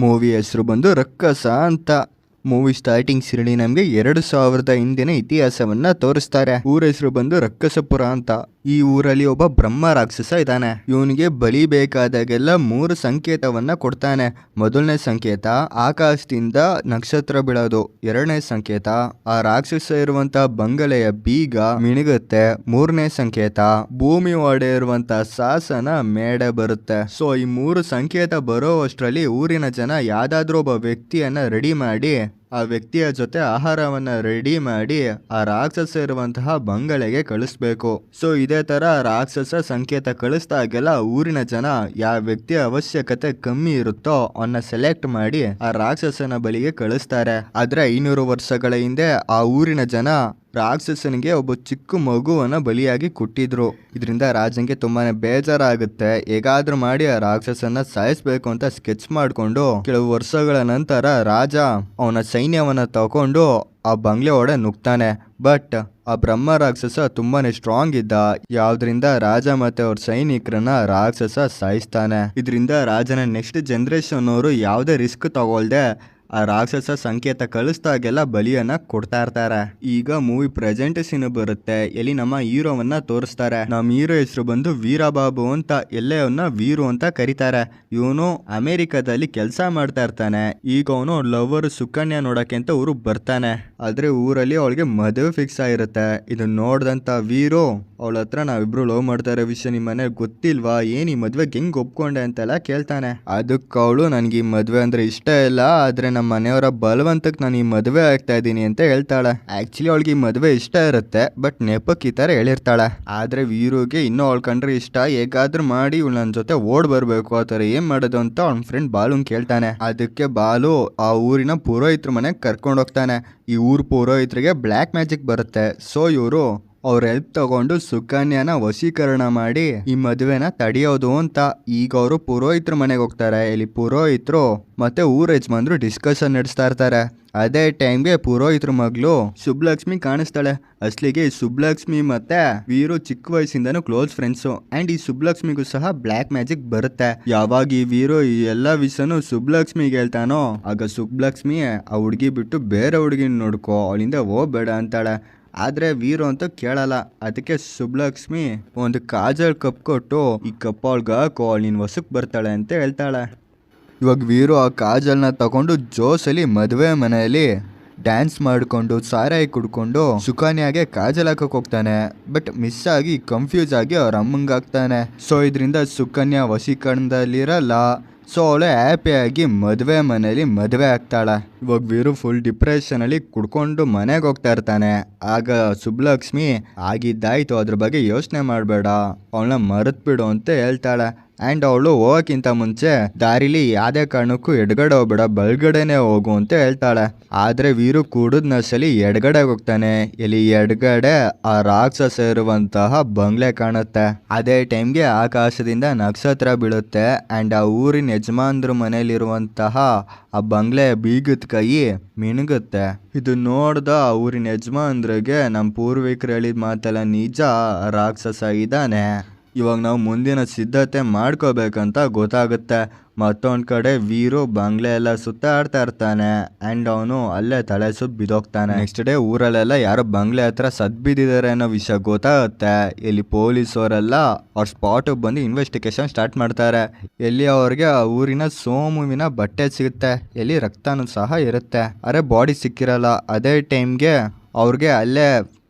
Movie ಹೆಸರು ಬಂದು ರಕ್ಕಸ ಅಂತ. ಮೂವಿ ಸ್ಟಾರ್ಟಿಂಗ್ ಸಿರಳಿ ನಮಗೆ 2000 ಹಿಂದಿನ ಇತಿಹಾಸವನ್ನ ತೋರಿಸ್ತಾರೆ. ಊರ ಹೆಸರು ಬಂದು ರಕ್ಕಸಪುರ ಅಂತ. ಈ ಊರಲ್ಲಿ ಒಬ್ಬ ಬ್ರಹ್ಮ ರಾಕ್ಷಸ ಇದ್ದಾನೆ. ಇವನಿಗೆ ಬಲಿ ಬೇಕಾದಾಗೆಲ್ಲ 3 ಸಂಕೇತವನ್ನ ಕೊಡ್ತಾನೆ. ಮೊದಲನೇ ಸಂಕೇತ ಆಕಾಶದಿಂದ ನಕ್ಷತ್ರ ಬೀಳೋದು. ಎರಡನೇ ಸಂಕೇತ ಆ ರಾಕ್ಷಸ ಇರುವಂತ ಬಂಗಲೆಯ ಬೀಗ ಮಿಣುಗುತ್ತೆ. ಮೂರನೇ ಸಂಕೇತ ಭೂಮಿ ಒಡೆ ಇರುವಂತ ಶಾಸನ ಮೇಡೆ ಬರುತ್ತೆ. ಸೊ ಈ 3 ಸಂಕೇತ ಬರೋ ಅಷ್ಟರಲ್ಲಿ ಊರಿನ ಜನ ಯಾವ್ದಾದ್ರೂ ಒಬ್ಬ ವ್ಯಕ್ತಿಯನ್ನ ರೆಡಿ ಮಾಡಿ ಆ ವ್ಯಕ್ತಿಯ ಜೊತೆ ಆಹಾರವನ್ನ ರೆಡಿ ಮಾಡಿ ಆ ರಾಕ್ಷಸ ಇರುವಂತಹ ಬಂಗಲೆಗೆ ಕಳಿಸ್ಬೇಕು. ಸೊ ಇದೇ ತರ ರಾಕ್ಷಸ ಸಂಕೇತ ಕಳಿಸ್ದಾಗೆಲ್ಲ ಊರಿನ ಜನ ಯಾವ ವ್ಯಕ್ತಿಯ ಅವಶ್ಯಕತೆ ಕಮ್ಮಿ ಇರುತ್ತೋ ಅವನ್ನ ಸೆಲೆಕ್ಟ್ ಮಾಡಿ ಆ ರಾಕ್ಷಸನ ಬಲಿಗೆ ಕಳಿಸ್ತಾರೆ. ಆದ್ರೆ 500 ವರ್ಷಗಳ ಹಿಂದೆ ಆ ಊರಿನ ಜನ ರಾಕ್ಷಸನಿಗೆ ಒಬ್ಬ ಚಿಕ್ಕ ಮಗುವನ್ನ ಬಲಿಯಾಗಿ ಕೊಟ್ಟಿದ್ರು. ಇದರಿಂದ ರಾಜಂಗೆ ತುಂಬಾನೇ ಬೇಜಾರಾಗುತ್ತೆ. ಹೇಗಾದ್ರೂ ಮಾಡಿ ಆ ರಾಕ್ಷಸನ ಸಾಯಿಸ್ಬೇಕು ಅಂತ ಸ್ಕೆಚ್ ಮಾಡ್ಕೊಂಡು ಕೆಲವು ವರ್ಷಗಳ ನಂತರ ರಾಜ ಅವನ ಸೈನ್ಯವನ್ನ ತಗೊಂಡು ಆ ಬಂಗ್ಲೆ ಒಡೆ ನುಗ್ತಾನೆ. ಬಟ್ ಆ ಬ್ರಹ್ಮ ರಾಕ್ಷಸ ತುಂಬಾನೇ ಸ್ಟ್ರಾಂಗ್ ಇದ್ದ. ಯಾವ್ದ್ರಿಂದ ರಾಜ ಮತ್ತೆ ಅವ್ರ ಸೈನಿಕರನ್ನ ರಾಕ್ಷಸ ಸಾಯಿಸ್ತಾನೆ. ಇದರಿಂದ ರಾಜನ ನೆಕ್ಸ್ಟ್ ಜನರೇಷನ್ ಅವರು ಯಾವುದೇ ರಿಸ್ಕ್ ತಗೊಳ್ದೆ ಆ ರಾಕ್ಷಸ ಸಂಕೇತ ಕಳಿಸ್ದಾಗೆಲ್ಲ ಬಲಿಯನ್ನ ಕೊಡ್ತಾ ಇರ್ತಾರೆ. ಈಗ ಮೂವಿ ಪ್ರೆಸೆಂಟ್ ಸೀನ್ ಬರುತ್ತೆ. ಎಲ್ಲಿ ನಮ್ಮ ಹೀರೋವನ್ನ ತೋರಿಸ್ತಾರೆ. ನಮ್ಮ ಹೀರೋ ಹೆಸರು ಬಂದು ವೀರಬಾಬು ಅಂತ. ಎಲ್ಲವನ್ನ ವೀರು ಅಂತ ಕರೀತಾರೆ. ಇವನು ಅಮೆರಿಕದಲ್ಲಿ ಕೆಲಸ ಮಾಡ್ತಾ ಇರ್ತಾನೆ. ಈಗ ಅವನು ಲವರ್ ಸುಕನ್ಯಾ ನೋಡಕ್ಕೆ ಅಂತ ಊರಿಗೆ ಬರ್ತಾನೆ. ಆದ್ರೆ ಊರಲ್ಲಿ ಅವಳಿಗೆ ಮದುವೆ ಫಿಕ್ಸ್ ಆಗಿರುತ್ತೆ. ಇದನ್ನ ನೋಡ್ದಂತ ವೀರು ಅವಳ ಹತ್ರ ನಾವಿಬ್ರು ಲವ್ ಮಾಡ್ತಾ ಇರೋ ವಿಷಯ ನಿಮ್ಮ ಮನೆ ಗೊತ್ತಿಲ್ವಾ, ಏನ್ ಈ ಮದ್ವೆಗೆ ಹೆಂಗ್ ಒಪ್ಕೊಂಡೆ ಅಂತೆಲ್ಲ ಕೇಳ್ತಾನೆ. ಅದಕ್ಕೆ ಅವಳು ನನ್ಗೆ ಈ ಮದ್ವೆ ಅಂದ್ರೆ ಇಷ್ಟ ಇಲ್ಲ, ಆದ್ರೆ ನಮ್ಮ ಮನೆಯವರ ಬಲವಂತಕ್ಕೆ ನಾನು ಈ ಮದುವೆ ಆಗ್ತಾ ಇದ್ದೀನಿ ಅಂತ ಹೇಳ್ತಾಳೆ. ಆಕ್ಚುಲಿ ಅವಳಿಗೆ ಈ ಮದುವೆ ಇಷ್ಟ ಇರುತ್ತೆ, ಬಟ್ ನೆಪಕ್ಕೆ ಈ ತರ ಹೇಳಿರ್ತಾಳೆ. ಆದ್ರೆ ವೀರುಗೆ ಇನ್ನೂ ಅವಳ ಕಂಡ್ರೆ ಇಷ್ಟ. ಹೇಗಾದ್ರೂ ಮಾಡಿ ಇವಳು ನನ್ನ ಜೊತೆ ಓಡ್ ಬರ್ಬೇಕು. ಆ ತರ ಏನ್ ಮಾಡೋದು ಅಂತ ಅವನ ಫ್ರೆಂಡ್ ಬಾಲು ಕೇಳ್ತಾನೆ. ಅದಕ್ಕೆ ಬಾಲು ಆ ಊರಿನ ಪುರೋಹಿತರ ಮನೆಗೆ ಕರ್ಕೊಂಡು ಹೋಗ್ತಾನೆ. ಈ ಊರ್ ಪುರೋಹಿತರಿಗೆ ಬ್ಲ್ಯಾಕ್ ಮ್ಯಾಜಿಕ್ ಬರುತ್ತೆ. ಸೊ ಇವರು ಅವ್ರ ಹೆಲ್ಪ್ ತಗೊಂಡು ಸುಕನ್ಯಾನ ವಶೀಕರಣ ಮಾಡಿ ಈ ಮದುವೆನ ತಡೆಯೋದು ಅಂತ. ಈಗ ಅವರು ಪುರೋಹಿತರ ಮನೆಗೆ ಹೋಗ್ತಾರೆ. ಇಲ್ಲಿ ಪುರೋಹಿತರು ಮತ್ತೆ ಊರ ಯಜಮಾನ್ರು ಡಿಸ್ಕಷನ್ ನಡೆಸ್ತಾ ಇರ್ತಾರೆ. ಅದೇ ಟೈಮ್ಗೆ ಪುರೋಹಿತರ ಮಗಳು ಸುಬ್ಲಕ್ಷ್ಮಿ ಕಾಣಿಸ್ತಾಳೆ. ಅಸ್ಲಿಗೆ ಈ ಸುಬ್ಲಕ್ಷ್ಮಿ ಮತ್ತೆ ವೀರು ಚಿಕ್ಕ ವಯಸ್ಸಿಂದನೂ ಕ್ಲೋಸ್ ಫ್ರೆಂಡ್ಸು. ಅಂಡ್ ಈ ಸುಬ್ಲಕ್ಷ್ಮಿಗೂ ಸಹ ಬ್ಲ್ಯಾಕ್ ಮ್ಯಾಜಿಕ್ ಬರುತ್ತೆ. ಯಾವಾಗ ಈ ವೀರು ಈ ಎಲ್ಲಾ ವಿಷಯನೂ ಸುಬ್ಲಕ್ಷ್ಮಿಗೆ ಹೇಳ್ತಾನೋ ಆಗ ಸುಬ್ಲಕ್ಷ್ಮಿ ಆ ಹುಡುಗಿ ಬಿಟ್ಟು ಬೇರೆ ಹುಡುಗಿನ ನೋಡ್ಕೋ, ಅವಳಿಂದ ಹೋಗ್ಬೇಡ ಅಂತಾಳೆ. ಆದ್ರೆ ವೀರು ಅಂತ ಕೇಳಲ್ಲ. ಅದಕ್ಕೆ ಸುಬ್ಲಕ್ಷ್ಮಿ ಒಂದು ಕಾಜಲ್ ಕಪ್ ಕೊಟ್ಟು ಈ ಕಪ್ ಅವಳ್ಗ ಹಾಕೋ, ಅವಳು ನಿನ್ ವಸಕ್ ಬರ್ತಾಳೆ ಅಂತ ಹೇಳ್ತಾಳೆ. ಇವಾಗ ವೀರು ಆ ಕಾಜಲ್ನ ತಗೊಂಡು ಜೋಸಲ್ಲಿ ಮದುವೆ ಮನೆಯಲ್ಲಿ ಡ್ಯಾನ್ಸ್ ಮಾಡಿಕೊಂಡು ಸಾರಾಯಿ ಕುಡ್ಕೊಂಡು ಸುಕನ್ಯಾಗೆ ಕಾಜಲ್ ಹಾಕಕ್ ಹೋಗ್ತಾನೆ. ಬಟ್ ಮಿಸ್ ಆಗಿ ಕನ್ಫ್ಯೂಸ್ ಆಗಿ ಅವ್ರ ಅಮ್ಮಂಗೆ ಆಗ್ತಾನೆ. ಸೊ ಇದರಿಂದ ಸುಕನ್ಯಾ ವಶೀಕರಣದಲ್ಲಿರಲ್ಲ. ಸೊ ಅವಳು ಹ್ಯಾಪಿಯಾಗಿ ಮದುವೆ ಮನೇಲಿ ಮದುವೆ ಆಗ್ತಾಳೆ. ಇವಾಗ ವೀರು ಫುಲ್ ಡಿಪ್ರೆಷನ್ ಅಲ್ಲಿ ಕುಡ್ಕೊಂಡು ಮನೆಗೆ ಹೋಗ್ತಾ ಇರ್ತಾನೆ. ಆಗ ಸುಬ್ಲಕ್ಷ್ಮಿ ಆಗಿದ್ದಾಯ್ತು, ಅದ್ರ ಬಗ್ಗೆ ಯೋಚನೆ ಮಾಡಬೇಡ, ಅವಳನ್ನ ಮರೆತ್ ಬಿಡು ಅಂತ ಹೇಳ್ತಾಳೆ. ಆ್ಯಂಡ್ ಅವಳು ಹೋಗೋಕ್ಕಿಂತ ಮುಂಚೆ ದಾರಿಲಿ ಯಾವುದೇ ಕಾರಣಕ್ಕೂ ಎಡಗಡೆ ಹೋಗ್ಬೇಡ, ಬಲ್ಗಡೆನೆ ಹೋಗು ಅಂತ ಹೇಳ್ತಾಳೆ. ಆದರೆ ವೀರು ಕುಡಿದ ನಶೆಲಿ ಎಡಗಡೆಗೆ ಹೋಗ್ತಾನೆ. ಇಲ್ಲಿ ಎಡಗಡೆ ಆ ರಾಕ್ಷಸ ಇರುವಂತಹ ಬಂಗ್ಲೆ ಕಾಣುತ್ತೆ. ಅದೇ ಟೈಮ್ಗೆ ಆಕಾಶದಿಂದ ನಕ್ಷತ್ರ ಬೀಳುತ್ತೆ. ಆ್ಯಂಡ್ ಆ ಊರಿನ ಯಜಮಾನ್ರ ಮನೇಲಿರುವಂತಹ ಆ ಬಂಗ್ಲೆ ಬೀಗದ ಕೈ ಮಿಣುಗುತ್ತೆ. ಇದು ನೋಡ್ದ ಆ ಊರಿನ ಯಜಮಾನ್ರಿಗೆ ನಮ್ಮ ಪೂರ್ವಿಕರು ಹೇಳಿದ ಮಾತೆಲ್ಲ ನಿಜ, ರಾಕ್ಷಸ ಇದ್ದಾನೆ, ಇವಾಗ ನಾವು ಮುಂದಿನ ಸಿದ್ಧತೆ ಮಾಡ್ಕೋಬೇಕಂತ ಗೊತ್ತಾಗುತ್ತೆ. ಮತ್ತೊಂದು ಕಡೆ ವೀರು ಬಂಗ್ಲೆ ಎಲ್ಲ ಸುತ್ತಾಡ್ತಾ ಇರ್ತಾನೆ. ಆ್ಯಂಡ್ ಅವನು ಅಲ್ಲೇ ತಲೆ ಸುತ್ತ ಬಿದ್ದೋಗ್ತಾನೆ. ನೆಕ್ಸ್ಟ್ ಡೇ ಊರಲ್ಲೆಲ್ಲ ಯಾರೋ ಬಂಗ್ಲೆ ಹತ್ರ ಸತ್ ಬಿದ್ದಿದ್ದಾರೆ ಅನ್ನೋ ವಿಷಯ ಗೊತ್ತಾಗುತ್ತೆ. ಇಲ್ಲಿ ಪೊಲೀಸವರೆಲ್ಲ ಅವ್ರ ಸ್ಪಾಟಿಗೆ ಬಂದು ಇನ್ವೆಸ್ಟಿಗೇಷನ್ ಸ್ಟಾರ್ಟ್ ಮಾಡ್ತಾರೆ. ಎಲ್ಲಿ ಅವ್ರಿಗೆ ಆ ಊರಿನ ಸೋಮುವಿನ ಬಟ್ಟೆ ಸಿಗುತ್ತೆ, ಎಲ್ಲಿ ರಕ್ತನೂ ಸಹ ಇರುತ್ತೆ. ಅರೆ ಬಾಡಿ ಸಿಕ್ಕಿರಲ್ಲ. ಅದೇ ಟೈಮ್ಗೆ ಅವ್ರಿಗೆ ಅಲ್ಲೇ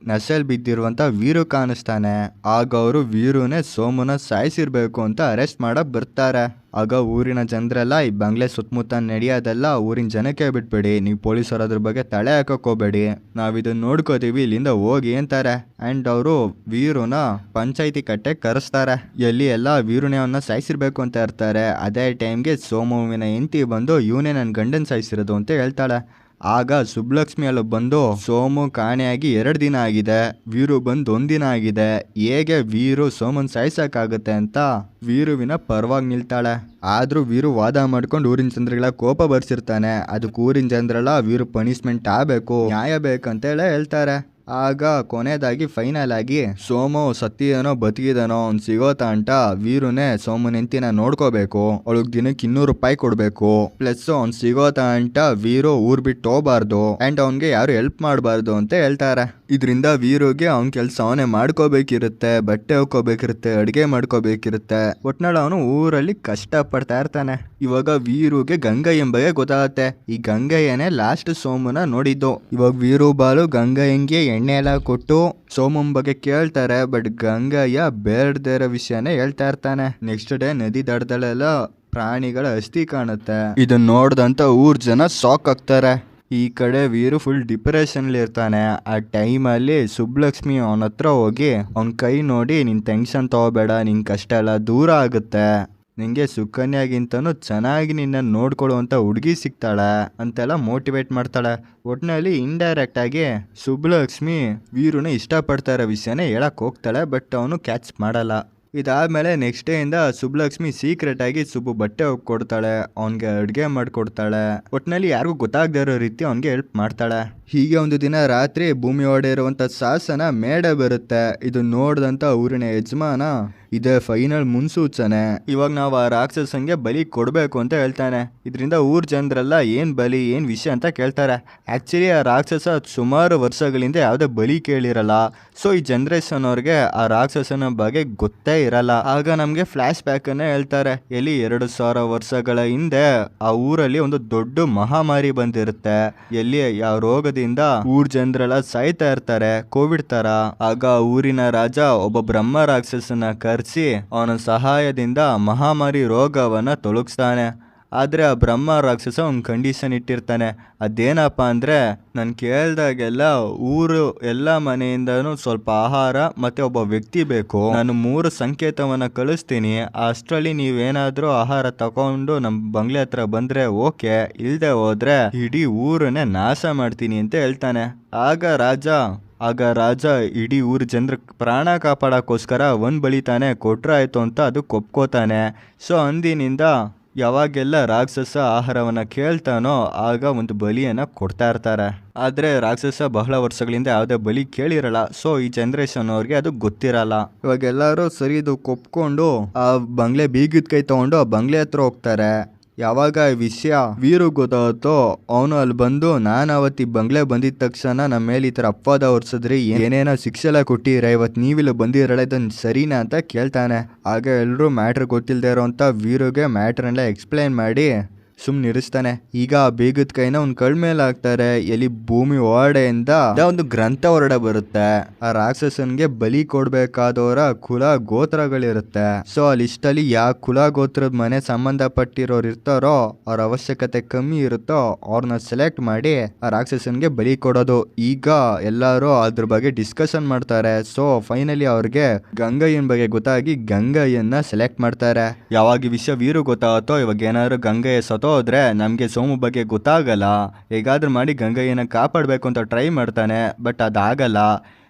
ನಶೆಲ್ ಬಿದ್ದಿರುವಂತ ವೀರು ಕಾಣಿಸ್ತಾನೆ. ಆಗ ಅವರು ವೀರುನೇ ಸೋಮುನ ಸಾಯಿಸಿರ್ಬೇಕು ಅಂತ ಅರೆಸ್ಟ್ ಮಾಡಕ್ ಬರ್ತಾರೆ. ಆಗ ಊರಿನ ಜನರೆಲ್ಲ ಈ ಬಂಗ್ಲೆ ಸುತ್ತಮುತ್ತ ನಡೆಯೋದೆಲ್ಲ ಊರಿನ ಜನಕ್ಕೆ ಬಿಟ್ಬಿಡಿ, ನೀವು ಪೊಲೀಸರು ಅದ್ರ ಬಗ್ಗೆ ತಲೆ ಹಾಕಕ್ ಹೋಗ್ಬೇಡಿ, ನಾವಿದನ್ನ ನೋಡ್ಕೋತೀವಿ, ಇಲ್ಲಿಂದ ಹೋಗಿ ಅಂತಾರೆ. ಆ್ಯಂಡ್ ಅವರು ವೀರುನ ಪಂಚಾಯಿತಿ ಕಟ್ಟೆ ಕರೆಸ್ತಾರೆ. ಎಲ್ಲಿ ಎಲ್ಲ ವೀರುನೇ ಅವನ್ನ ಸಾಯಿಸಿರ್ಬೇಕು ಅಂತ ಇರ್ತಾರೆ. ಅದೇ ಟೈಮ್ಗೆ ಸೋಮುವಿನ ಹೆಂಡತಿ ಬಂದು ಇವನೇ ನನ್ನ ಗಂಡನ್ ಸಾಯಿಸಿರೋದು ಅಂತ ಹೇಳ್ತಾಳೆ. ಆಗ ಸುಬ್ಲಕ್ಷ್ಮಿ ಅಲ್ಲಿ ಬಂದು ಸೋಮು ಕಾಣೆಯಾಗಿ 2 ದಿನ ಆಗಿದೆ, ವೀರು ಬಂದು 1 ದಿನ ಆಗಿದೆ, ಹೇಗೆ ವೀರು ಸೋಮನ್ ಸಾಯಿಸಕ್ಕಾಗುತ್ತೆ ಅಂತ ವೀರುವಿನ ಪರವಾಗಿ ನಿಲ್ತಾಳೆ. ಆದ್ರೂ ವೀರು ವಾದ ಮಾಡ್ಕೊಂಡು ಊರಿನ ಜನರಿಗೆಲ್ಲ ಕೋಪ ಬರ್ಸಿರ್ತಾನೆ. ಅದಕ್ಕೆ ಊರಿನ ಜನರೆಲ್ಲ ವೀರು ಪನಿಷ್ಮೆಂಟ್ ಆಗಬೇಕು, ನ್ಯಾಯ ಬೇಕಂತೇಳಿ ಹೇಳ್ತಾರೆ. ಆಗ ಕೊನೆಯದಾಗಿ ಫೈನಲ್ ಆಗಿ ಸೋಮು ಸತ್ತಿದನೋ ಬದುಕಿದನೋ ಅವ್ನು ಸಿಗೋತ ಅಂತ ವೀರುನೇ ಸೋಮು ನೆಂತಿನ ನೋಡ್ಕೋಬೇಕು, ಅವಳಿಗೆ ದಿನಕ್ಕೆ 200 ರೂಪಾಯಿ ಕೊಡ್ಬೇಕು, ಪ್ಲಸ್ ಅವ್ನು ಸಿಗೋತ ಅಂತ ವೀರು ಊರ್ ಬಿಟ್ಟು ಹೋಗ್ಬಾರ್ದು ಅಂಡ್ ಅವ್ನ್ಗೆ ಯಾರು ಹೆಲ್ಪ್ ಮಾಡಬಾರ್ದು ಅಂತ ಹೇಳ್ತಾರೆ. ಇದರಿಂದ ವೀರುಗೆ ಅವ್ನ ಕೆಲಸ ಅವನೇ ಮಾಡ್ಕೋಬೇಕಿರುತ್ತೆ, ಬಟ್ಟೆ ಹೋಗ್ಕೋಬೇಕಿರುತ್ತೆ, ಅಡ್ಗೆ ಮಾಡ್ಕೋಬೇಕಿರುತ್ತೆ. ಒಟ್ನಲ್ಲಿ ಅವನು ಊರಲ್ಲಿ ಕಷ್ಟ ಪಡ್ತಾ ಇರ್ತಾನೆ. ಇವಾಗ ವೀರುಗೆ ಗಂಗಯ್ಯನ ಬಗ್ಗೆ ಗೊತ್ತಾಗತ್ತೆ. ಈ ಗಂಗಯ್ಯನೇ ಲಾಸ್ಟ್ ಸೋಮುನ ನೋಡಿದ್ದು. ಇವಾಗ ವೀರು ಬಾಲು ಗಂಗಯ್ಯಂಗೆ ಎಣ್ಣೆ ಎಲ್ಲ ಕೊಟ್ಟು ಸೋಮನ್ ಬಗ್ಗೆ ಕೇಳ್ತಾರೆ. ಬಟ್ ಗಂಗಯ್ಯ ಬೇಡದೇ ಇರೋ ವಿಷಯನೇ ಹೇಳ್ತಾ ಇರ್ತಾನೆ. ನೆಕ್ಸ್ಟ್ ಡೇ ನದಿ ದಡದಲ್ಲೆಲ್ಲ ಪ್ರಾಣಿಗಳ ಅಸ್ಥಿ ಕಾಣುತ್ತೆ. ಇದನ್ನ ನೋಡ್ದಂತ ಊರ್ ಜನ ಶಾಕ್ ಆಗ್ತಾರೆ. ಈ ಕಡೆ ವೀರು ಫುಲ್ ಡಿಪ್ರೆಷನ್ಲಿ ಇರ್ತಾನೆ. ಆ ಟೈಮಲ್ಲಿ ಸುಬ್ಬಲಕ್ಷ್ಮಿ ಅವನ ಹತ್ರ ಹೋಗಿ ಅವನ ಕೈ ನೋಡಿ, ನಿನ್ ಟೆನ್ಷನ್ ತಗೋಬೇಡ, ನಿನ್ ಕಷ್ಟ ಎಲ್ಲ ದೂರ ಆಗುತ್ತೆ, ನಿಂಗೆ ಸುಕನ್ಯಾಗಿಂತನೂ ಚೆನ್ನಾಗಿ ನಿನ್ನ ನೋಡ್ಕೊಳ್ಳುವಂಥ ಹುಡುಗಿ ಸಿಗ್ತಾಳೆ ಅಂತೆಲ್ಲ ಮೋಟಿವೇಟ್ ಮಾಡ್ತಾಳೆ. ಒಟ್ಟಿನಲ್ಲಿ ಇಂಡೈರೆಕ್ಟ್ ಆಗಿ ಸುಬ್ಬಲಕ್ಷ್ಮಿ ವೀರುನ ಇಷ್ಟಪಡ್ತಾ ಇರೋ ವಿಷಯನೇ ಹೇಳಕ್ ಹೋಗ್ತಾಳೆ. ಬಟ್ ಅವನು ಕ್ಯಾಚ್ ಮಾಡಲ್ಲ. ಇದಾದ್ಮೇಲೆ ನೆಕ್ಸ್ಟ್ ಡೇ ಇಂದ ಸುಬ್ಬಲಕ್ಷ್ಮಿ ಸೀಕ್ರೆಟ್ ಆಗಿ ಸುಬ್ಬು ಬಟ್ಟೆ ಹೋಗಿ ಕೊಡ್ತಾಳೆ, ಅವನ್ಗೆ ಅಡ್ಗೆ ಮಾಡ್ಕೊಡ್ತಾಳೆ. ಒಟ್ಟಿನಲ್ಲಿ ಯಾರಿಗೂ ಗೊತ್ತಾಗದೇ ಇರೋ ರೀತಿ ಅವನ್ಗೆ ಹೆಲ್ಪ್ ಮಾಡ್ತಾಳೆ. ಹೀಗೆ ಒಂದು ದಿನ ರಾತ್ರಿ ಭೂಮಿ ಒಡೆ ಇರುವಂತ ಶಾಸನ ಮೇಡೆ ಬರುತ್ತೆ. ಇದು ನೋಡ್ದಂತ ಊರಿನ ಯಜಮಾನ, ಇದೇ ಫೈನಲ್ ಮುನ್ಸೂಚನೆ, ಇವಾಗ ನಾವು ಆ ರಾಕ್ಷಸಂಗೆ ಬಲಿ ಕೊಡ್ಬೇಕು ಅಂತ ಹೇಳ್ತಾನೆ. ಇದರಿಂದ ಊರ್ ಜನರೆಲ್ಲ ಏನ್ ಬಲಿ ಏನ್ ವಿಷಯ ಅಂತ ಕೇಳ್ತಾರೆ. ಆಕ್ಚುಲಿ ಆ ರಾಕ್ಷಸ ಸುಮಾರು ವರ್ಷಗಳಿಂದ ಯಾವುದೇ ಬಲಿ ಕೇಳಿರಲ್ಲ. ಸೊ ಈ ಜನರೇಷನ್ ಅವ್ರಿಗೆ ಆ ರಾಕ್ಷಸನ ಬಗ್ಗೆ ಗೊತ್ತೇ ಇರಲ್ಲ. ಆಗ ನಮ್ಗೆ ಫ್ಲಾಶ್ ಬ್ಯಾಕ್ ಅನ್ನ ಹೇಳ್ತಾರೆ. ಎಲ್ಲಿ 2000 ವರ್ಷಗಳ ಹಿಂದೆ ಆ ಊರಲ್ಲಿ ಒಂದು ದೊಡ್ಡ ಮಹಾಮಾರಿ ಬಂದಿರುತ್ತೆ. ಎಲ್ಲಿ ಯಾವ ರೋಗದಿಂದ ಊರ್ ಜನರೆಲ್ಲ ಸಾಯ್ತಾ ಇರ್ತಾರೆ, ಕೋವಿಡ್ ತರ. ಆಗ ಊರಿನ ರಾಜ ಒಬ್ಬ ಬ್ರಹ್ಮ ರಾಕ್ಷಸನ ಕರೆಸಿ ಅವನ ಸಹಾಯದಿಂದ ಮಹಾಮಾರಿ ರೋಗವನ್ನ ತೊಲಗಿಸ್ತಾನೆ. ಆದ್ರೆ ಆ ಬ್ರಹ್ಮ ರಾಕ್ಷಸ ಒಂದು ಕಂಡೀಷನ್ ಇಟ್ಟಿರ್ತಾನೆ. ಅದೇನಪ್ಪ ಅಂದ್ರೆ, ನಾನು ಕೇಳ್ದಾಗೆಲ್ಲ ಊರು ಎಲ್ಲ ಮನೆಯಿಂದನೂ ಸ್ವಲ್ಪ ಆಹಾರ ಮತ್ತೆ ಒಬ್ಬ ವ್ಯಕ್ತಿ ಬೇಕು. ನಾನು 3 ಸಂಕೇತವನ್ನ ಕಳಿಸ್ತೀನಿ. ಅಷ್ಟರಲ್ಲಿ ನೀವೇನಾದ್ರೂ ಆಹಾರ ತಗೊಂಡು ನಮ್ಮ ಬಂಗ್ಲೆ ಹತ್ರ ಬಂದ್ರೆ ಓಕೆ, ಇಲ್ದೆ ಹೋದ್ರೆ ಇಡೀ ಊರನ್ನೇ ನಾಶ ಮಾಡ್ತೀನಿ ಅಂತ ಹೇಳ್ತಾನೆ. ಆಗ ರಾಜ ಇಡೀ ಊರ ಜನರ ಪ್ರಾಣ ಕಾಪಾಡೋಕ್ಕೋಸ್ಕರ ಒಂದು ಬಲಿ ತಾನೆ ಕೊಟ್ರಾಯ್ತು ಅಂತ ಅದು ಒಪ್ಕೋತಾನೆ. ಸೊ ಅಂದಿನಿಂದ ಯಾವಾಗೆಲ್ಲ ರಾಕ್ಷಸ ಆಹಾರವನ್ನು ಕೇಳ್ತಾನೋ ಆಗ ಒಂದು ಬಲಿಯನ್ನು ಕೊಡ್ತಾ ಇರ್ತಾರೆ. ಆದರೆ ರಾಕ್ಷಸ ಬಹಳ ವರ್ಷಗಳಿಂದ ಯಾವುದೇ ಬಲಿ ಕೇಳಿರಲ್ಲ. ಸೊ ಈ ಜನರೇಷನ್ ಅವ್ರಿಗೆ ಅದು ಗೊತ್ತಿರಲ್ಲ. ಇವಾಗ ಎಲ್ಲರೂ ಸರಿ ಇದು ಒಪ್ಕೊಂಡು ಆ ಬಂಗ್ಲೆ ಬೀಗದ ಕೈ ತಗೊಂಡು ಆ ಬಂಗ್ಲೆ ಹತ್ರ ಹೋಗ್ತಾರೆ. ಯಾವಾಗ ಈ ವಿಷಯ ವೀರು ಗೊತ್ತಾಗುತ್ತೋ ಅವನು ಅಲ್ಲಿ ಬಂದು, ನಾನು ಅವತ್ತು ಈ ಬಂಗ್ಲೆ ಬಂದಿದ ತಕ್ಷಣ ನಮ್ಮ ಮೇಲೆ ಈ ಥರ ಅಪವಾದ ಹೊರಿಸಿದ್ರಿ, ಏನೇನೋ ಶಿಕ್ಷೆ ಎಲ್ಲ ಕೊಟ್ಟಿರ, ಇವತ್ತು ನೀವಿಲ್ಲ ಬಂದಿರಲ್ಲ, ಇದನ್ನು ಸರಿನಾ ಅಂತ ಕೇಳ್ತಾನೆ. ಆಗ ಎಲ್ಲರೂ ಮ್ಯಾಟ್ರ್ ಗೊತ್ತಿಲ್ಲದೆ ಇರೋಂಥ ವೀರುಗೆ ಮ್ಯಾಟ್ರನ್ನೆಲ್ಲ ಎಕ್ಸ್ಪ್ಲೈನ್ ಮಾಡಿ ಸುಮ್ಮನಿರಿಸ್ತಾನೆ. ಈಗ ಆ ಬೇಗದ ಕೈನ ಒಂದು ಕಳ್ ಮೇಲೆ ಹಾಕ್ತಾರೆ. ಎಲ್ಲಿ ಭೂಮಿ ಹೊರಡೆಯಿಂದ ಒಂದು ಗ್ರಂಥ ಹೊರಡೆ ಬರುತ್ತೆ. ಆ ರಾಕ್ಷಸನ್ಗೆ ಬಲಿ ಕೊಡ್ಬೇಕಾದವರ ಕುಲ ಗೋತ್ರಗಳಿರುತ್ತೆ. ಸೊ ಆ ಲಿಸ್ಟ್ ಅಲ್ಲಿ ಯಾವ ಕುಲ ಗೋತ್ರದ ಮನೆ ಸಂಬಂಧಪಟ್ಟಿರೋರು ಇರ್ತಾರೋ, ಅವ್ರ ಅವಶ್ಯಕತೆ ಕಮ್ಮಿ ಇರುತ್ತೋ ಅವ್ರನ್ನ ಸೆಲೆಕ್ಟ್ ಮಾಡಿ ಆ ರಾಕ್ಷಸನ್ಗೆ ಬಲಿ ಕೊಡೋದು. ಈಗ ಎಲ್ಲರೂ ಅದ್ರ ಬಗ್ಗೆ ಡಿಸ್ಕಷನ್ ಮಾಡ್ತಾರೆ. ಸೊ ಫೈನಲಿ ಅವ್ರಿಗೆ ಗಂಗಯ್ಯನ ಬಗ್ಗೆ ಗೊತ್ತಾಗಿ ಗಂಗಯ್ಯನ ಸೆಲೆಕ್ಟ್ ಮಾಡ್ತಾರೆ. ಯಾವಾಗ ಈ ವಿಷಯ ವೀರು ಗೊತ್ತಾಗುತ್ತೋ, ಇವಾಗ ಏನಾದ್ರು ಗಂಗಯ್ಯ ಹೋದ್ರೆ ನಮ್ಗೆ ಸೋಮು ಬಗ್ಗೆ ಗೊತ್ತಾಗಲ್ಲ, ಹೇಗಾದ್ರೂ ಮಾಡಿ ಗಂಗಯ್ಯನ ಕಾಪಾಡಬೇಕು ಅಂತ ಟ್ರೈ ಮಾಡ್ತಾನೆ. ಬಟ್ ಅದಾಗಲ್ಲ.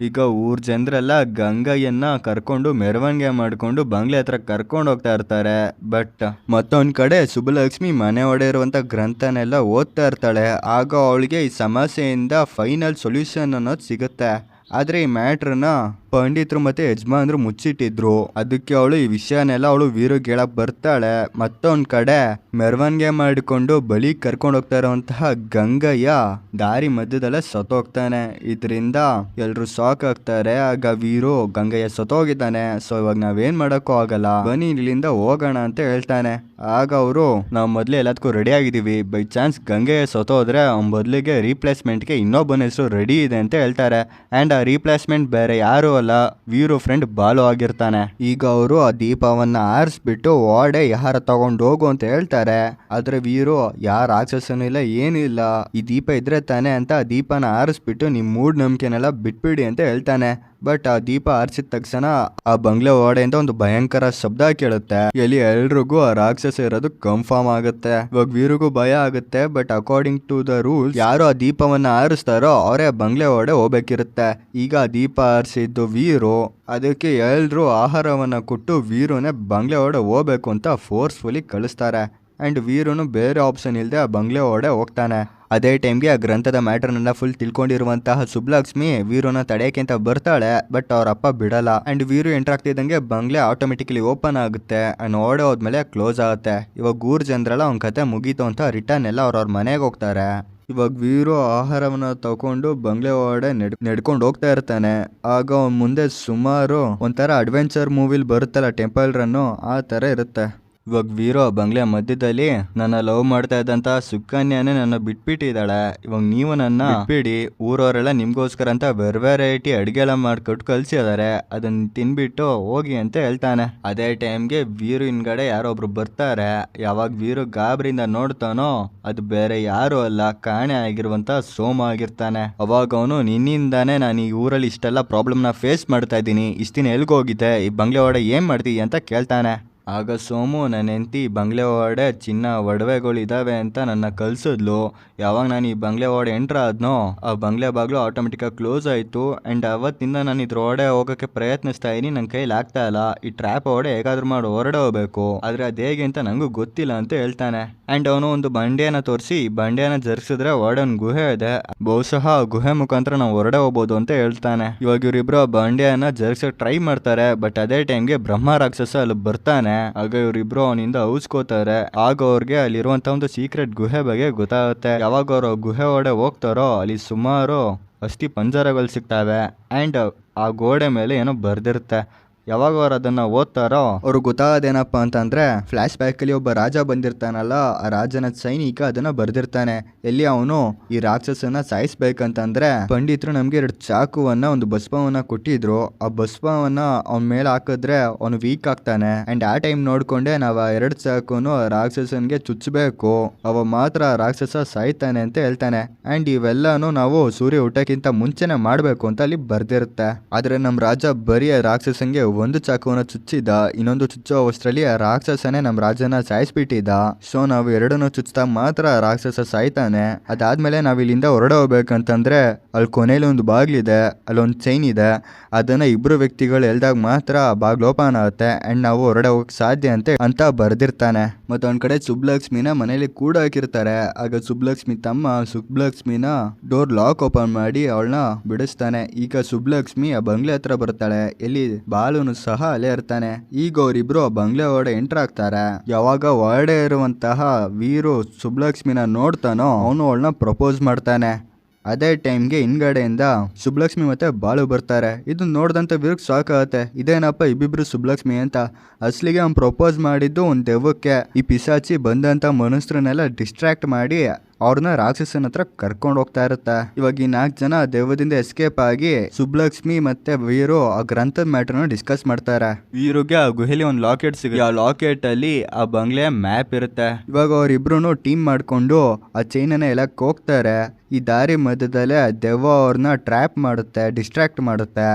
ಈಗ ಊರ್ ಜನರೆಲ್ಲ ಗಂಗಯ್ಯನ ಕರ್ಕೊಂಡು ಮೆರವಣಿಗೆ ಮಾಡ್ಕೊಂಡು ಬಂಗ್ಲೆ ಹತ್ರ ಕರ್ಕೊಂಡು ಹೋಗ್ತಾ ಇರ್ತಾರೆ. ಬಟ್ ಮತ್ತೊಂದ್ ಕಡೆ ಸುಬ್ಬಲಕ್ಷ್ಮಿ ಮನೆ ಒಡೆ ಇರುವಂತ ಗ್ರಂಥನೆಲ್ಲ ಓದ್ತಾ ಇರ್ತಾಳೆ. ಆಗ ಅವಳಿಗೆ ಈ ಸಮಸ್ಯೆಯಿಂದ ಫೈನಲ್ ಸೊಲ್ಯೂಷನ್ ಅನ್ನೋದು ಸಿಗುತ್ತೆ. ಆದ್ರೆ ಈ ಮ್ಯಾಟ್ರನ್ನ ಪಂಡಿತರು ಮತ್ತೆ ಯಜಮಾನ್ರು ಮುಚ್ಚಿಟ್ಟಿದ್ರು. ಅದಕ್ಕೆ ಅವಳು ಈ ವಿಷಯನೆಲ್ಲ ಅವಳು ವೀರುಗೆ ಹೇಳಕ್ ಬರ್ತಾಳೆ. ಮತ್ತೊಂದ್ ಕಡೆ ಮೆರವಣಿಗೆ ಮಾಡಿಕೊಂಡು ಬಲಿ ಕರ್ಕೊಂಡು ಹೋಗ್ತಾ ಇರುವಂತಹ ಗಂಗಯ್ಯ ದಾರಿ ಮಧ್ಯದಲ್ಲೇ ಸತ್ತೋಗ್ತಾನೆ. ಇದರಿಂದ ಎಲ್ರು ಶಾಕ್ ಆಗ್ತಾರೆ. ಆಗ ವೀರು ಗಂಗಯ್ಯ ಸತ್ತೋಗಿದ್ದಾನೆ, ಸೊ ಇವಾಗ ನಾವೇನ್ ಮಾಡಕ್ಕೂ ಆಗಲ್ಲ, ಬನ್ನಿ ಇಲ್ಲಿಂದ ಹೋಗೋಣ ಅಂತ ಹೇಳ್ತಾನೆ. ಆಗ ಅವರು, ನಾವು ಮೊದ್ಲೇ ಎಲ್ಲದಕ್ಕೂ ರೆಡಿ ಆಗಿದೀವಿ, ಬೈ ಚಾನ್ಸ್ ಗಂಗಯ್ಯ ಸತ್ತೋದ್ರೆ ಅವ್ನ ಬದಲಿಗೆ ರೀಪ್ಲೇಸ್ಮೆಂಟ್ಗೆ ಇನ್ನೊಬ್ಬನ ಹೆಸರು ರೆಡಿ ಇದೆ ಅಂತ ಹೇಳ್ತಾರೆ. ಅಂಡ್ ಆ ರೀಪ್ಲೇಸ್ಮೆಂಟ್ ಬೇರೆ ಯಾರು ಅಲ್ಲ, ವೀರು ಫ್ರೆಂಡ್ ಬಾಲು ಆಗಿರ್ತಾನೆ. ಈಗ ಅವರು ಆ ದೀಪವನ್ನ ಆರಿಸ್ಬಿಟ್ಟು ಓಡೆ ಯಾರ ತಗೊಂಡು ಹೋಗು ಅಂತ ಹೇಳ್ತಾರೆ. ಆದ್ರೆ ವೀರು ಯಾರ ರಾಕ್ಷಸನೂ ಇಲ್ಲ, ಏನಿಲ್ಲ, ಈ ದೀಪ ಇದ್ರೆ ತಾನೆ ಅಂತ ಆ ದೀಪನ ಆರಿಸ್ಬಿಟ್ಟು ನಿಮ್ ಮೂಢನಂಬಿಕೆನೆಲ್ಲ ಬಿಟ್ಬಿಡಿ ಅಂತ ಹೇಳ್ತಾನೆ. ಬಟ್ ಆ ದೀಪ ಆರಿಸಿದ ತಕ್ಷಣ ಆ ಬಂಗ್ಲೆ ಓಡೆಯಿಂದ ಒಂದು ಭಯಂಕರ ಶಬ್ದ ಕೇಳುತ್ತೆ. ಎಲ್ಲಿ ಎಲ್ರಿಗೂ ಆ ರಾಕ್ಷಸ ಇರೋದು ಕನ್ಫರ್ಮ್ ಆಗುತ್ತೆ. ಇವಾಗ ವೀರಿಗೂ ಭಯ ಆಗುತ್ತೆ. But according to the rules ಯಾರು ಆ ದೀಪವನ್ನ ಆರಿಸ್ತಾರೋ ಅವರೇ ಬಂಗ್ಲೆ ಓಡೆ ಹೋಗ್ಬೇಕಿರುತ್ತೆ. ಈಗ ಆ ದೀಪ ಆರಿಸಿದ್ದು ವೀರು, ಅದಕ್ಕೆ ಎಲ್ರು ಆಹಾರವನ್ನ ಕೊಟ್ಟು ವೀರುನೇ ಬಂಗ್ಲೆ ಓಡೆ ಹೋಗ್ಬೇಕು ಅಂತ ಫೋರ್ಸ್ಫುಲಿ ಕಳಿಸ್ತಾರೆ. ಅಂಡ್ ವೀರುನು ಬೇರೆ ಆಪ್ಷನ್ ಇಲ್ಲದೆ ಆ ಬಂಗ್ಲೆ ಒಡೆ ಹೋಗ್ತಾನೆ. ಅದೇ ಟೈಮ್ಗೆ ಆ ಗ್ರಂಥದ ಮ್ಯಾಟರ್ನೆಲ್ಲ ಫುಲ್ ತಿಳ್ಕೊಂಡಿರುವಂತಹ ಸುಬ್ಲಕ್ಷ್ಮಿ ವೀರುನ ತಡೆಯಕ್ಕೆ ಅಂತ ಬರ್ತಾಳೆ. ಬಟ್ ಅವ್ರ ಅಪ್ಪ ಬಿಡಲ್ಲ. And Veeru enter ಆಗ್ತಿದ್ದಂಗೆ Bangle automatically open ಆಗುತ್ತೆ ಅಂಡ್ ಓಡೆ ಹೋದ್ಮೇಲೆ ಕ್ಲೋಸ್ ಆಗುತ್ತೆ. ಇವಾಗ ಊರ್ ಜನರೆಲ್ಲ ಅವ್ನ ಕತೆ ಮುಗೀತು ಅಂತ ರಿಟರ್ನ್ ಎಲ್ಲ ಅವ್ರವ್ರ ಮನೆಗೆ ಹೋಗ್ತಾರೆ. ಇವಾಗ ವೀರು ಆಹಾರವನ್ನ ತಗೊಂಡು ಬಂಗ್ಲೆ ಒಳಗಡೆ ನಡ್ಕೊಂಡು ಹೋಗ್ತಾ ಇರ್ತಾನೆ. ಆಗ ಅವ್ನ ಮುಂದೆ ಸುಮಾರು ಒಂಥರ ಅಡ್ವೆಂಚರ್ ಮೂವಿಲ್ ಬರುತ್ತಲ್ಲ ಟೆಂಪಲ್ ರನ್ನು, ಆ ತರ ಇರುತ್ತೆ. ಇವಾಗ ವೀರು ಬಂಗ್ಲೆ ಮಧ್ಯದಲ್ಲಿ ನನ್ನ ಲವ್ ಮಾಡ್ತಾ ಇದ್ದಂತ ಸುಕನ್ಯಾನೇ ನನ್ನ ಬಿಟ್ಬಿಟ್ಟಿದ್ದಾಳೆ. ಇವಾಗ ನೀವು ನನ್ನ ಬಿಟ್ಬಿಡಿ, ಊರವರೆಲ್ಲ ನಿಮ್ಗೋಸ್ಕರ ಅಂತ ವೆರೈಟಿ ಅಡ್ಗೆ ಎಲ್ಲ ಮಾಡ್ಕೊಟ್ಟು ಕಳ್ಸಿದಾರೆ, ಅದನ್ನ ತಿನ್ಬಿಟ್ಟು ಹೋಗಿ ಅಂತ ಹೇಳ್ತಾನೆ. ಅದೇ ಟೈಮ್ಗೆ ವೀರು ಹಿಂದ್ಗಡೆ ಯಾರೊಬ್ರು ಬರ್ತಾರೆ. ಯಾವಾಗ ವೀರು ಗಾಬರಿಯಿಂದ ನೋಡ್ತಾನೋ ಅದು ಬೇರೆ ಯಾರು ಅಲ್ಲ, ಕಾಣೆ ಆಗಿರುವಂತ ಸೋಮ ಆಗಿರ್ತಾನೆ. ಅವಾಗ ಅವನು ನಿನ್ನಿಂದಾನೇ ನಾನು ಈ ಊರಲ್ಲಿ ಇಷ್ಟೆಲ್ಲ ಪ್ರಾಬ್ಲಮ್ನ ಫೇಸ್ ಮಾಡ್ತಾ ಇದ್ದೀನಿ, ಇಷ್ಟ ದಿನ ಎಲ್ಗೋಗಿದ್ದೆ, ಈ ಬಂಗ್ಲೆ ಒಳಗಡೆ ಏನ್ ಮಾಡ್ತೀವಿ ಅಂತ ಕೇಳ್ತಾನೆ. ಆಗ ಸೋಮು ನನ್ನ ಹೆಂಡತಿ ಬಂಗ್ಲೆ ಒಳಗಡೆ ಚಿನ್ನ ಒಡವೆಗಳಿದಾವೆ ಅಂತ ನನ್ನ ಕಳ್ಸಿದ್ಲು. ಯಾವಾಗ ನಾನು ಈ ಬಂಗ್ಲೆ ಒಳಗಡೆ ಎಂಟ್ರ್ ಆದ್ನೋ ಆ ಬಂಗ್ಲೆ ಬಾಗ್ಲು ಆಟೋಮೆಟಿಕ್ಕಾಗಿ ಕ್ಲೋಸ್ ಆಯಿತು. ಆ್ಯಂಡ್ ಅವತ್ತಿಂದ ನಾನು ಇದ್ರೊಳಗಡೆ ಹೋಗೋಕ್ಕೆ ಪ್ರಯತ್ನಿಸ್ತಾ ಇದೀನಿ, ನನ್ನ ಕೈಲಿ ಆಗ್ತಾ ಇಲ್ಲ. ಈ ಟ್ರ್ಯಾಪ್ ಒಳಗಡೆ ಹೇಗಾದ್ರೂ ಮಾಡಿ ಹೊರಡೆ ಹೋಗ್ಬೇಕು, ಆದರೆ ಅದು ಹೇಗೆ ಅಂತ ನನಗೂ ಗೊತ್ತಿಲ್ಲ ಅಂತ ಹೇಳ್ತಾನೆ. ಆ್ಯಂಡ್ ಅವನು ಒಂದು ಬಂಡೆಯನ್ನು ತೋರಿಸಿ, ಬಂಡೆಯನ್ನು ಜರ್ಸಿದ್ರೆ ಒಳಗಡೆ ಒಂದು ಗುಹೆ ಇದೆ, ಬಹುಶಃ ಆ ಗುಹೆ ಮುಖಾಂತರ ನಾವು ಹೊರಡೆ ಹೋಗ್ಬೋದು ಅಂತ ಹೇಳ್ತಾನೆ. ಇವಾಗ ಇವರಿಬ್ರು ಆ ಬಂಡೆಯನ್ನು ಜರ್ಸಕ್ಕೆ ಟ್ರೈ ಮಾಡ್ತಾರೆ. ಬಟ್ ಅದೇ ಟೈಮ್ಗೆ ಬ್ರಹ್ಮ ರಾಕ್ಷಸ ಅಲ್ಲಿ ಬರ್ತಾನೆ. ಆಗ ಇವರಿಬ್ರು ಅವನಿಂದ ಔಸ್ಕೋತಾರೆ. ಆಗ ಅವ್ರಿಗೆ ಅಲ್ಲಿರುವಂತ ಒಂದು ಸೀಕ್ರೆಟ್ ಗುಹೆ ಬಗ್ಗೆ ಗೊತ್ತಾಗುತ್ತೆ. ಯಾವಾಗ ಅವರು ಗುಹೆ ಒಳಗಡೆ ಹೋಗ್ತಾರೋ ಅಲ್ಲಿ ಸುಮಾರು ಅಸ್ಥಿ ಪಂಜರಗಳು ಸಿಗ್ತವೆ. ಆ್ಯಂಡ್ ಆ ಗೋಡೆ ಮೇಲೆ ಏನೋ ಬರ್ದಿರುತ್ತೆ. ಯಾವಾಗ ಅವ್ರು ಅದನ್ನ ಓದ್ತಾರೋ ಅವ್ರು ಗೊತ್ತಾಗೋದೇನಪ್ಪ ಅಂತಂದ್ರೆ ಫ್ಲಾಶ್ ಬ್ಯಾಕ್ ಅಲ್ಲಿ ಒಬ್ಬ ರಾಜ ಬಂದಿರ್ತಾನಲ್ಲ, ಆ ರಾಜನ ಸೈನಿಕ ಅದನ್ನ ಬರ್ದಿರ್ತಾನೆ. ಎಲ್ಲಿ ಅವನು ಈ ರಾಕ್ಷಸನ ಸಾಯಿಸ್ಬೇಕಂತಂದ್ರೆ ಪಂಡಿತರು ನಮ್ಗೆ 2 ಚಾಕುವನ್ನ ಒಂದು ಭಸ್ಮವನ್ನ ಕೊಟ್ಟಿದ್ರು. ಆ ಭಸ್ಮವನ್ನ ಅವನ ಮೇಲೆ ಹಾಕಿದ್ರೆ ಅವನು ವೀಕ್ ಆಗ್ತಾನೆ. ಅಂಡ್ ಆ ಟೈಮ್ ನೋಡ್ಕೊಂಡೆ ನಾವು ಆ 2 ಚಾಕುನು ರಾಕ್ಷಸನ್ಗೆ ಚುಚ್ಚಬೇಕು, ಅವ ಮಾತ್ರ ರಾಕ್ಷಸ ಸಾಯ್ತಾನೆ ಅಂತ ಹೇಳ್ತಾನೆ. ಅಂಡ್ ಇವೆಲ್ಲಾನು ನಾವು ಸೂರ್ಯ ಹುಟ್ಟಕ್ಕಿಂತ ಮುಂಚೆನೆ ಮಾಡ್ಬೇಕು ಅಂತ ಅಲ್ಲಿ ಬರ್ದಿರುತ್ತೆ. ಆದ್ರೆ ನಮ್ ರಾಜ ಬರೀ ರಾಕ್ಷಸನ್ಗೆ ಒಂದು ಚಾಕುವನ್ನ ಚುಚ್ಚಿದ, ಇನ್ನೊಂದು ಚುಚ್ಚೋ ಅವಸ್ಥರಲ್ಲಿ ಆ ರಾಕ್ಷಸನೇ ನಮ್ಮ ರಾಜನ ಸಾಯಿಸ್ಬಿಟ್ಟಿದ್ದ. ಸೊ ನಾವು 2 ಚುಚ್ತಾ ಮಾತ್ರ ರಾಕ್ಷಸ ಸಾಯ್ತಾನೆ. ಅದಾದ್ಮೇಲೆ ನಾವ್ ಇಲ್ಲಿಂದ ಹೊರಡೆ ಹೋಗ್ಬೇಕಂತಂದ್ರೆ ಅಲ್ಲಿ ಕೊನೆಯಲ್ಲಿ ಒಂದು ಬಾಗ್ಲಿದೆ, ಅಲ್ಲೊಂದು ಚೈನ್ ಇದೆ, ಅದನ್ನ 2 ವ್ಯಕ್ತಿಗಳು ಎಲ್ದಾಗ ಮಾತ್ರ ಬಾಗ್ಲು ಓಪನ್ ಆಗುತ್ತೆ ಅಂಡ್ ನಾವು ಹೊರಡೆ ಹೋಗಕ್ ಸಾಧ್ಯ ಅಂತ ಬರ್ದಿರ್ತಾನೆ. ಮತ್ತೆ ಒಂದ್ ಕಡೆ ಸುಬ್ಲಕ್ಷ್ಮಿನ ಮನೇಲಿ ಕೂಡ ಹಾಕಿರ್ತಾರೆ. ಆಗ ಸುಬ್ಲಕ್ಷ್ಮಿ ತಮ್ಮ ಸುಬ್ಲಕ್ಷ್ಮಿನ ಡೋರ್ ಲಾಕ್ ಓಪನ್ ಮಾಡಿ ಅವಳನ್ನ ಬಿಡಿಸ್ತಾನೆ. ಈಗ ಸುಬ್ಲಕ್ಷ್ಮಿ ಆ ಬಂಗ್ಲೆ ಹತ್ರ ಬರ್ತಾಳೆ, ಎಲ್ಲಿ ಬಾಲು ಸಹ ಅಲ್ಲೇ ಇರ್ತಾನೆ. ಈಗ ಅವರಿಬ್ರು ಆ ಬಂಗ್ಲೆ ಒಳಗಡೆ ಎಂಟರ್ ಆಗ್ತಾರೆ. ಯಾವಾಗ ಒಳಗಡೆ ಇರುವಂತಹ ವೀರು ಸುಬ್ಲಕ್ಷ್ಮಿನ ನೋಡ್ತಾನೋ ಅವನು ಅವಳನ್ನ ಪ್ರಪೋಸ್ ಮಾಡ್ತಾನೆ. ಅದೇ ಟೈಮ್ಗೆ ಹಿಂದ್ಗಡೆಯಿಂದ ಸುಬ್ಲಕ್ಷ್ಮಿ ಮತ್ತೆ ಬಾಳು ಬರ್ತಾರೆ. ಇದು ನೋಡ್ದಂತ ವೀರ್ಗ್ ಶಾಕ್ ಆಗುತ್ತೆ, ಇದೇನಪ್ಪ ಇಬ್ಬಿಬ್ರು ಸುಬ್ಲಕ್ಷ್ಮಿ ಅಂತ. ಅಸ್ಲಿಗೆ ಅವ್ನು ಪ್ರಪೋಸ್ ಮಾಡಿದ್ದು ಒಂದು ದೆವ್ವಕ್ಕೆ. ಈ ಪಿಸಾಚಿ ಬಂದಂತ ಮನುಷ್ಯರನ್ನೆಲ್ಲ ಡಿಸ್ಟ್ರಾಕ್ಟ್ ಮಾಡಿ ಅವ್ರನ್ನ ರಾಕ್ಷಸನ ಹತ್ರ ಕರ್ಕೊಂಡು ಹೋಗ್ತಾ ಇರುತ್ತೆ. ಇವಾಗ ಈ 4 ಜನ ದೇವದಿಂದ ಎಸ್ಕೇಪ್ ಆಗಿ ಸುಬ್ಲಕ್ಷ್ಮಿ ಮತ್ತೆ ವೀರು ಆ ಗ್ರಂಥದ ಮ್ಯಾಟರ್ನ ಡಿಸ್ಕಸ್ ಮಾಡ್ತಾರೆ. ವೀರುಗೆ ಆ ಗುಹೆಲಿ ಒಂದು ಲಾಕೆಟ್ ಸಿಗುತ್ತೆ. ಆ ಲಾಕೆಟ್ ಅಲ್ಲಿ ಆ ಬಂಗ್ಲೆ ಮ್ಯಾಪ್ ಇರುತ್ತೆ. ಇವಾಗ ಅವ್ರಿಬ್ರು ಟೀಮ್ ಮಾಡ್ಕೊಂಡು ಆ ಚೈನನ್ನ ಎಲ್ಲಕ್ಕೆ ಹೋಗ್ತಾರೆ. ಈ ದಾರಿ ಮಧ್ಯದಲ್ಲೇ ದೆವ್ವ ಅವ್ರನ್ನ ಟ್ರ್ಯಾಪ್ ಮಾಡುತ್ತೆ, ಡಿಸ್ಟ್ರಾಕ್ಟ್ ಮಾಡುತ್ತೆ.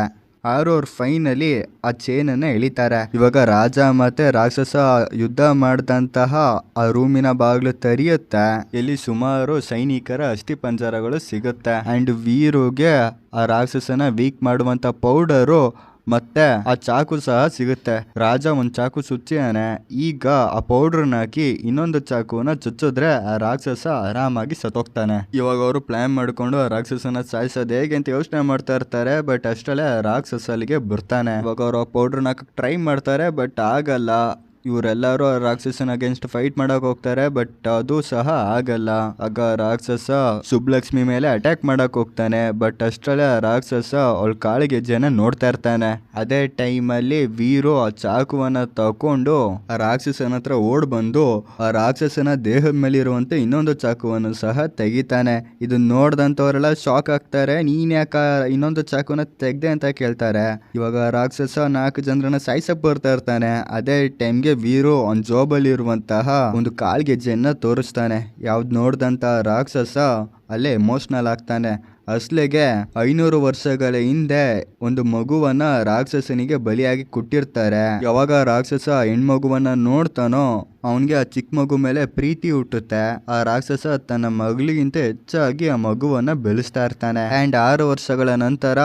ಅವ್ರು ಫೈನಲಿ ಆ ಚೈನನ್ನ ಎಳಿತಾರೆ. ಇವಾಗ ರಾಜ ಮತ್ತೆ ರಾಕ್ಷಸ ಯುದ್ಧ ಮಾಡಿದಂತಹ ಆ ರೂಮಿನ ಬಾಗ್ಲು ತೆರೆಯುತ್ತೆ. ಇಲ್ಲಿ ಸುಮಾರು ಸೈನಿಕರ ಅಸ್ಥಿ ಪಂಜರಗಳು ಸಿಗುತ್ತೆ. ಅಂಡ್ ವೀರುಗೆ ಆ ರಾಕ್ಷಸನ ವೀಕ್ ಮಾಡುವಂತ ಪೌಡರು ಮತ್ತೆ ಆ ಚಾಕು ಸಹ ಸಿಗುತ್ತೆ. ರಾಜ ಒಂದ್ ಚಾಕು ಚುಚ್ಚಿಯಾನೆ. ಈಗ ಆ ಪೌಡರ್ನ ಹಾಕಿ ಇನ್ನೊಂದು ಚಾಕುವನ್ನ ಚುಚ್ಚಿದ್ರೆ ಆ ರಾಕ್ಷಸ ಆರಾಮಾಗಿ ಸತ್ತೋಗ್ತಾನೆ. ಇವಾಗ ಅವರು ಪ್ಲಾನ್ ಮಾಡ್ಕೊಂಡು ಆ ರಾಕ್ಷಸನ ಸಾಯಿಸೋದು ಹೇಗೆ ಅಂತ ಯೋಚನೆ ಮಾಡ್ತಾ ಇರ್ತಾರೆ. ಬಟ್ ಅಷ್ಟಲ್ಲೇ ಆ ರಾಕ್ಷಸ ಅಲ್ಲಿಗೆ ಬರ್ತಾನೆ. ಇವಾಗ ಅವರು ಆ ಪೌಡರ್ನ ಹಾಕಕ್ ಟ್ರೈ ಮಾಡ್ತಾರೆ, ಬಟ್ ಆಗಲ್ಲ. ಇವರೆಲ್ಲರೂ ರಾಕ್ಷಸನ ಅಗೇನ್ಸ್ಟ್ ಫೈಟ್ ಮಾಡಕ್ ಹೋಗ್ತಾರೆ, ಬಟ್ ಅದು ಸಹ ಆಗಲ್ಲ. ಆಗ ರಾಕ್ಷಸ ಸುಬ್ಲಕ್ಷ್ಮಿ ಮೇಲೆ ಅಟ್ಯಾಕ್ ಮಾಡಕ್ ಹೋಗ್ತಾನೆ. ಬಟ್ ಅಷ್ಟರಲ್ಲೇ ಆ ರಾಕ್ಷಸ ಅವಳ ಕಾಳಿಗೆ ಜನ ನೋಡ್ತಾ ಇರ್ತಾನೆ. ಅದೇ ಟೈಮಲ್ಲಿ ವೀರು ಆ ಚಾಕುವನ್ನ ತಕೊಂಡು ಆ ರಾಕ್ಷಸನ ಹತ್ರ ಓಡ್ ಬಂದು ಆ ರಾಕ್ಷಸನ ದೇಹದ ಮೇಲೆ ಇರುವಂತೆ ಇನ್ನೊಂದು ಚಾಕುವನ್ನು ಸಹ ತೆಗಿತಾನೆ. ಇದನ್ನ ನೋಡ್ದಂತವರೆಲ್ಲ ಶಾಕ್ ಆಗ್ತಾರೆ. ನೀನ್ ಯಾಕ ಇನ್ನೊಂದು ಚಾಕುವನ್ನ ತೆಗ್ದೆ ಅಂತ ಕೇಳ್ತಾರೆ. ಇವಾಗ ರಾಕ್ಷಸ 4 ಜನರನ್ನ ಸಾಯಿಸಕ್ ಬರ್ತಾ ಇರ್ತಾನೆ. ಅದೇ ಟೈಮ್ಗೆ ವೀರು ಅವನ್ ಜೋಬಲ್ಲಿ ಇರುವಂತಹ ಒಂದು ಕಾಲ್ಗೆಜ್ಜೆಯನ್ನ ತೋರಿಸ್ತಾನೆ. ಯಾವ್ದು ನೋಡ್ದಂತ ರಾಕ್ಷಸ ಅಲ್ಲೇ ಎಮೋಷ್ನಲ್ ಆಗ್ತಾನೆ. ಅಸ್ಲೆಗೆ 500 ವರ್ಷಗಳ ಹಿಂದೆ ಒಂದು ಮಗುವನ್ನ ರಾಕ್ಷಸನಿಗೆ ಬಲಿಯಾಗಿ ಕೊಟ್ಟಿರ್ತಾರೆ. ಯಾವಾಗ ರಾಕ್ಷಸ ಹೆಣ್ಮಗುವನ್ನ ನೋಡ್ತಾನೋ ಅವನ್ಗೆ ಆ ಚಿಕ್ಕ ಮಗು ಮೇಲೆ ಪ್ರೀತಿ ಹುಟ್ಟುತ್ತೆ. ಆ ರಾಕ್ಷಸ ತನ್ನ ಮಗಳಿಗಿಂತ ಹೆಚ್ಚಾಗಿ ಆ ಮಗುವನ್ನ ಬೆಳೆಸ್ತಾ ಇರ್ತಾನೆ. ಅಂಡ್ 6 ವರ್ಷಗಳ ನಂತರ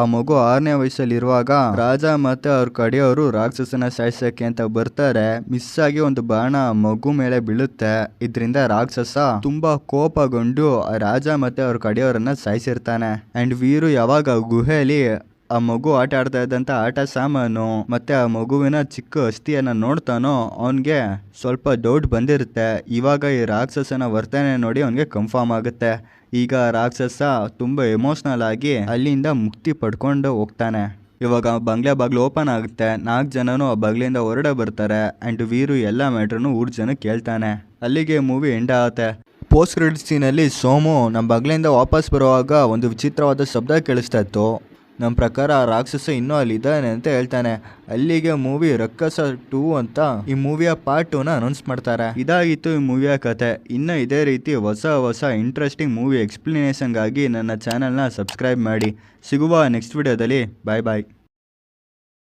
ಆ ಮಗು 6ನೇ ವಯಸ್ಸಲ್ಲಿರುವಾಗ ರಾಜ ಮತ್ತೆ ಅವ್ರ ಕಡೆಯವರು ರಾಕ್ಷಸನ ಸಾಯಿಸಕ್ಕೆ ಅಂತ ಬರ್ತಾರೆ. ಮಿಸ್ ಆಗಿ ಒಂದು ಬಾಣ ಮಗು ಮೇಲೆ ಬೀಳುತ್ತೆ. ಇದರಿಂದ ರಾಕ್ಷಸ ತುಂಬಾ ಕೋಪಗೊಂಡು ಆ ರಾಜ ಮತ್ತೆ ಅವ್ರ ಕಡೆಯವರನ್ನ ಸಾಯಿಸಿರ್ತಾನೆ. ಅಂಡ್ ವೀರು ಯಾವಾಗ ಗುಹೆಯಲ್ಲಿ ಆ ಮಗು ಆಟ ಆಡ್ತಾ ಇದ್ದಂತ ಆಟ ಸಾಮಾನು ಮತ್ತೆ ಆ ಮಗುವಿನ ಚಿಕ್ಕ ಅಸ್ಥಿಯನ್ನ ನೋಡ್ತಾನೋ ಅವನ್ಗೆ ಸ್ವಲ್ಪ ಡೌಟ್ ಬಂದಿರುತ್ತೆ. ಇವಾಗ ಈ ರಾಕ್ಷಸನ ವರ್ತನೆ ನೋಡಿ ಅವನ್ಗೆ ಕನ್ಫರ್ಮ್ ಆಗುತ್ತೆ. ಈಗ ರಾಕ್ಷಸ ತುಂಬಾ ಎಮೋಷ್ನಲ್ ಆಗಿ ಅಲ್ಲಿಂದ ಮುಕ್ತಿ ಪಡ್ಕೊಂಡು ಹೋಗ್ತಾನೆ. ಇವಾಗ ಬಂಗ್ಲೆ ಬಾಗ್ಲು ಓಪನ್ ಆಗುತ್ತೆ. 4 ಜನನು ಆ ಬಾಗ್ಲಿಂದ ಹೊರಡೆ ಬರ್ತಾರೆ. ಅಂಡ್ ವೀರು ಎಲ್ಲ ಮ್ಯಾಟ್ರನ್ನು 3 ಜನ ಕೇಳ್ತಾನೆ. ಅಲ್ಲಿಗೆ ಮೂವಿ ಎಂಡ್ ಆಗುತ್ತೆ. ಪೋಸ್ಟ್ ಕ್ರೆಡಿಟ್ ಸೀನಲ್ಲಿ ಸೋಮು ನಮ್ಮ ಬಾಗ್ಲಿಂದ ವಾಪಸ್ ಬರುವಾಗ ಒಂದು ವಿಚಿತ್ರವಾದ ಶಬ್ದ ಕೇಳಿಸ್ತಾ ಇತ್ತು. ನಮ್ಮ ಪ್ರಕಾರ ಆ ರಾಕ್ಷಸ ಇನ್ನೂ ಅಲ್ಲಿದ್ದಾನೆ ಅಂತ ಹೇಳ್ತಾನೆ. ಅಲ್ಲಿಗೆ ಮೂವಿ ರಕ್ಕಸ 2 ಅಂತ ಈ ಮೂವಿಯ ಪಾರ್ಟ್ 2ನ ಅನೌನ್ಸ್ ಮಾಡ್ತಾರೆ. ಇದಾಗಿತ್ತು ಈ ಮೂವಿಯ ಕತೆ. ಇನ್ನು ಇದೇ ರೀತಿ ಹೊಸ ಇಂಟ್ರೆಸ್ಟಿಂಗ್ ಮೂವಿ ಎಕ್ಸ್ಪ್ಲನೇಷನ್ಗಾಗಿ ನನ್ನ ಚಾನಲ್ನ ಸಬ್ಸ್ಕ್ರೈಬ್ ಮಾಡಿ. ಸಿಗುವ ನೆಕ್ಸ್ಟ್ ವಿಡಿಯೋದಲ್ಲಿ. ಬಾಯ್ ಬಾಯ್.